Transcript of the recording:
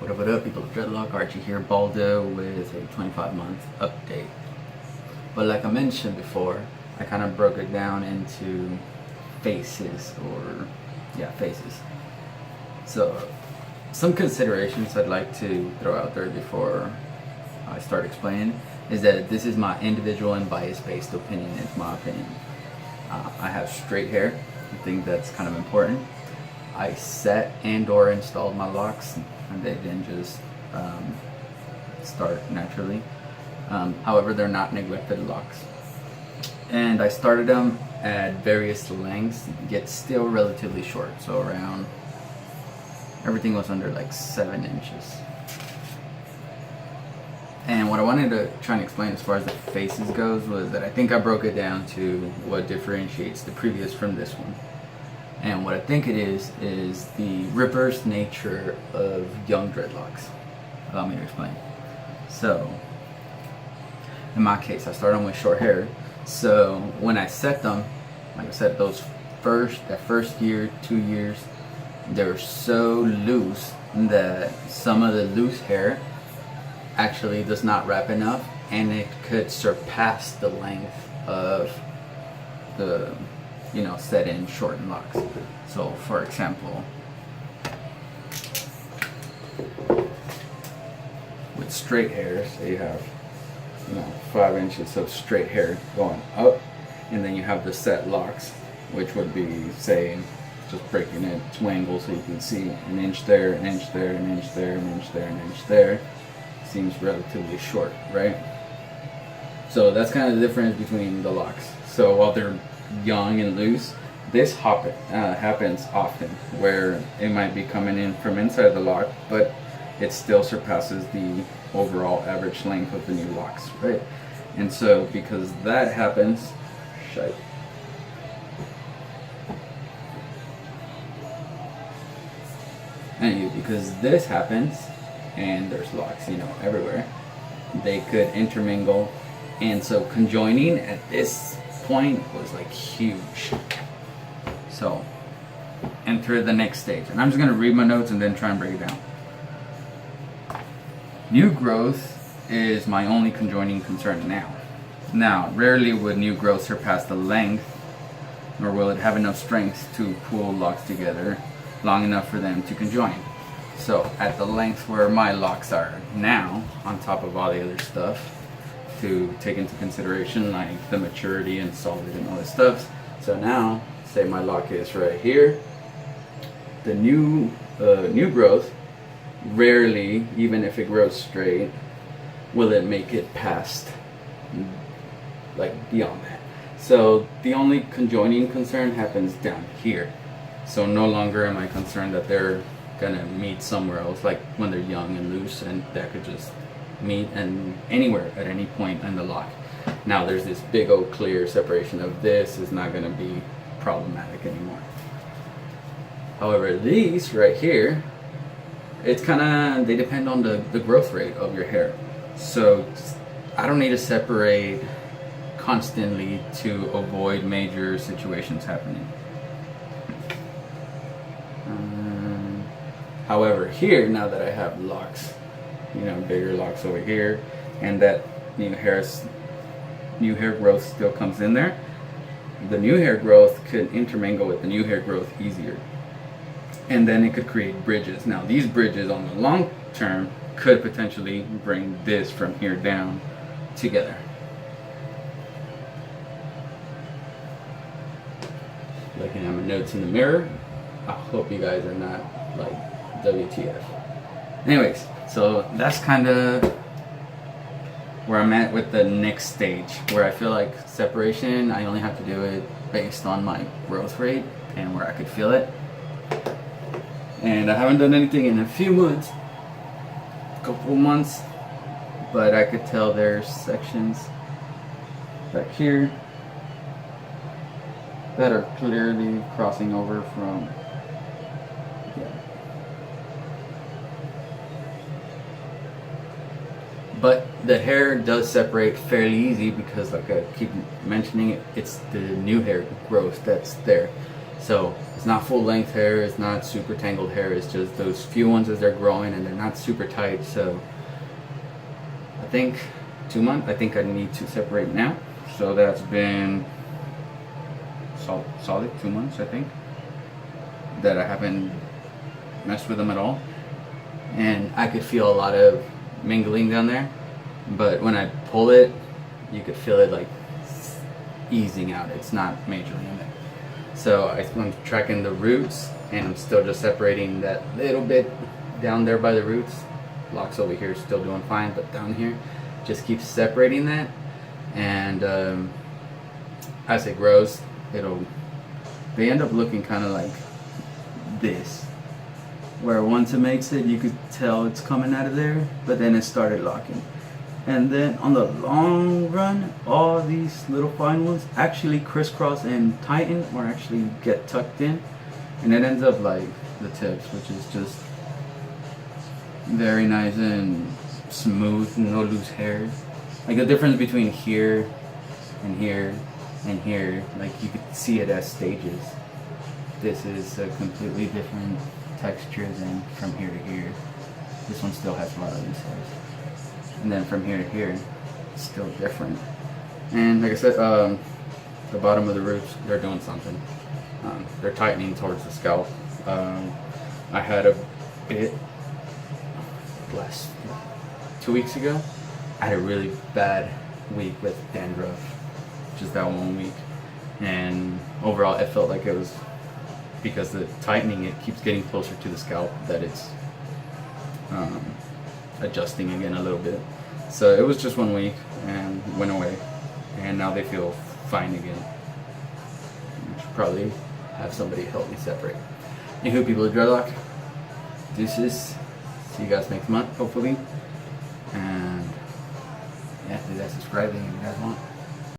What up, people of Dreadlock? Archie here, Baldo, with a 25-month update. But like I mentioned before, I kind of broke it down into phases, phases. So, some considerations I'd like to throw out there before I start explaining is that this is my individual and bias-based opinion. It's my opinion. I have straight hair. I think that's kind of important. I set and/or installed my locks, and they didn't just start naturally. However, they're not neglected locks, and I started them at various lengths, yet still relatively short. So around, everything was under like 7 inches. And what I wanted to try and explain as far as the faces goes was that I think I broke it down to what differentiates the previous from this one. And what I think it is the reverse nature of young dreadlocks. Allow me to explain. So, in my case, I started with short hair. So when I set them, like I said, that first year, 2 years, they're so loose that some of the loose hair actually does not wrap enough, and it could surpass the length of the set in shortened locks. So for example, with straight hair, so you have 5 inches of straight hair going up, and then you have the set locks, which would be, say, just breaking it to angle so you can see an inch there, an inch there, an inch there, an inch there, an inch there. Seems relatively short, right? So that's kind of the difference between the locks. So while they're young and loose, this happens often, where it might be coming in from inside the lock, but it still surpasses the overall average length of the new locks, right? And so because that happens, because this happens, and there's locks, everywhere, they could intermingle, and so conjoining at this point was like huge. So enter the next stage, and I'm just going to read my notes and then try and break it down. New growth is my only conjoining concern now. Rarely would new growth surpass the length, nor will it have enough strength to pull locks together long enough for them to conjoin. So at the length where my locks are now, on top of all the other stuff to take into consideration, like the maturity and solid and all this stuff. So now, say my lock is right here. The new growth, rarely, even if it grows straight, will it make it past, like beyond that. So the only conjoining concern happens down here. So no longer am I concerned that they're gonna meet somewhere else, like when they're young and loose, and that could just meet and anywhere at any point in the lock. Now there's this big old clear separation of this is not gonna be problematic anymore. However, these right here, it's they depend on the growth rate of your hair. So I don't need to separate constantly to avoid major situations happening. However, here, now that I have locks, bigger locks over here, and that new hair growth still comes in there, the new hair growth could intermingle with the new hair growth easier. And then it could create bridges. Now, these bridges on the long term could potentially bring this from here down together. Looking at my notes in the mirror, I hope you guys are not like WTF. Anyways, so that's kind of where I'm at with the next stage, where I feel like separation, I only have to do it based on my growth rate and where I could feel it. And I haven't done anything in a few months, couple months, but I could tell there's sections back here that are clearly crossing over from But the hair does separate fairly easy because, like I keep mentioning, it's the new hair growth that's there. So it's not full length hair, it's not super tangled hair, it's just those few ones as they're growing and they're not super tight. So I think 2 months, I think I need to separate now. So that's been solid 2 months, I think, that I haven't messed with them at all. And I could feel a lot of mingling down there, but when I pull it, you could feel it like easing out. It's not majorly in there. So I'm tracking the roots, and I'm still just separating that little bit down there by the roots. Locks over here is still doing fine, but down here, just keep separating that. And as it grows, they end up looking kind of like this, where once it makes it, you could tell it's coming out of there, but then it started locking. And then on the long run, all these little fine ones actually crisscross and tighten, or actually get tucked in, and it ends up like the tips, which is just very nice and smooth, no loose hair. Like the difference between here and here and here, like you could see it as stages. This is a completely different texture than from here to here. This one still has a lot of loose hairs. And then from here to here, it's still different. And like I said, the bottom of the roots, they're doing something. They're tightening towards the scalp. I had a bit last 2 weeks ago. I had a really bad week with dandruff, just that 1 week. And overall, it felt like it was because the tightening, it keeps getting closer to the scalp, that it's adjusting again a little bit. So it was just 1 week and went away, and now they feel fine again. I should probably have somebody help me separate. Anywho, people of dreadlock, deuces. See you guys next month, hopefully. And yeah, do that subscribing if you guys want.